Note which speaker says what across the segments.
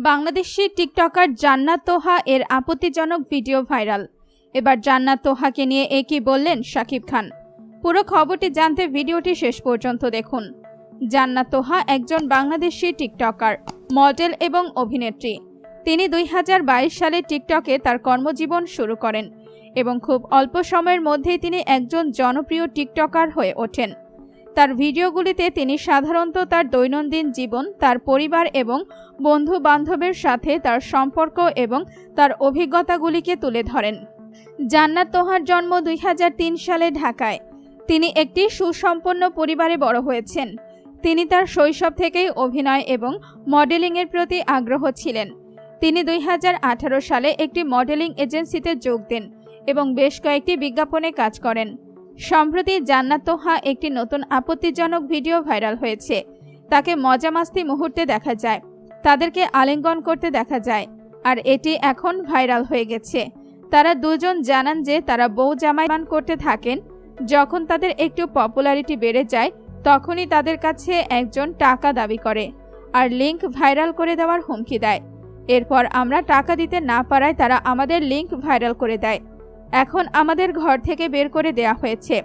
Speaker 1: Bangladeshi TikToker জান্নাত তোহা এর আপত্তিজনক ভিডিও ভাইরাল। এবার জান্নাত তোহাকে নিয়ে কি বললেন শাকিব খান। পুরো খবরটি জানতে ভিডিওটি শেষ পর্যন্ত দেখুন। জান্নাত তোহা একজন বাংলাদেশি টিকটকার, মডেল এবং অভিনেত্রী। তিনি 2022 সালে টিকটকে তার কর্মজীবন শুরু করেন এবং খুব অল্প সময়ের মধ্যেই তিনি একজন জনপ্রিয় টিকটকার হয়ে ওঠেন। তার ভিডিওগুলিতে তিনি সাধারণত তার দৈনন্দিন জীবন, তার পরিবার এবং বন্ধু বান্ধবের সাথে তার সম্পর্ক এবং তার অভিজ্ঞতাগুলিকে তুলে ধরেন। জান্নাত তোহার জন্ম 2003 সালে ঢাকায়। তিনি একটি সুসম্পন্ন পরিবারে বড় হয়েছেন। তিনি তার শৈশব থেকেই অভিনয় এবং মডেলিংয়ের প্রতি আগ্রহ ছিলেন। তিনি 2018 সালে একটি মডেলিং এজেন্সিতে যোগ দেন এবং বেশ কয়েকটি বিজ্ঞাপনে কাজ করেন। সম্প্রতি জান্নাত তোহা একটি নতুন আপত্তিজনক ভিডিও ভাইরাল হয়েছে। তাকে মজা মাস্তি মুহূর্তে দেখা যায়, তাদেরকে আলিঙ্গন করতে দেখা যায়, আর এটি এখন ভাইরাল হয়ে গেছে। তারা দুজন জানান যে তারা বউ জামাই মান করতে থাকেন। যখন তাদের একটু পপুলারিটি বেড়ে যায় তখনই তাদের কাছে একজন টাকা দাবি করে আর লিংক ভাইরাল করে দেওয়ার হুমকি দেয়। এরপর আমরা টাকা দিতে না পারায় তারা আমাদের লিংক ভাইরাল করে দেয়। এখন আমাদের ঘর থেকে বের করে দেয়া হয়েছে।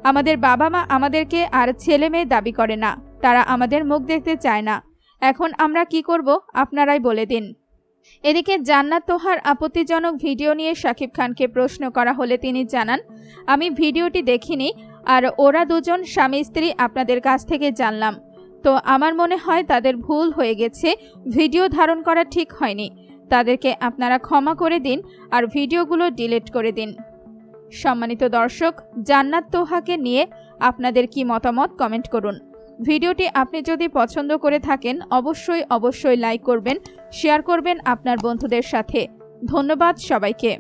Speaker 1: আমাদের বাবা মা আমাদেরকে আর ছেলে মেয়ে দাবি করে না, তারা আমাদের মুখ দেখতে চায় না। এখন আমরা কি করব আপনারাই বলে দিন। এদিকে জান্নাত তোহার আপত্তিজনক ভিডিও নিয়ে শাকিব খানকে প্রশ্ন করা হলে তিনি জানান, আমি ভিডিওটি দেখিনি, আর ওরা দুজন স্বামী স্ত্রী আপনাদের কাছ থেকে জানলাম। তো আমার মনে হয় তাদের ভুল হয়ে গেছে, ভিডিও ধারণ করা ঠিক হয়নি। তাদেরকে আপনারা ক্ষমা করে দিন আর ভিডিওগুলো ডিলিট করে দিন। সম্মানিত দর্শক, জান্নাত তোহাকে নিয়ে আপনাদের কি মতামত কমেন্ট করুন। ভিডিওটি আপনি যদি পছন্দ করে থাকেন অবশ্যই লাইক করবেন, শেয়ার করবেন আপনার বন্ধুদের সাথে। ধন্যবাদ সবাইকে।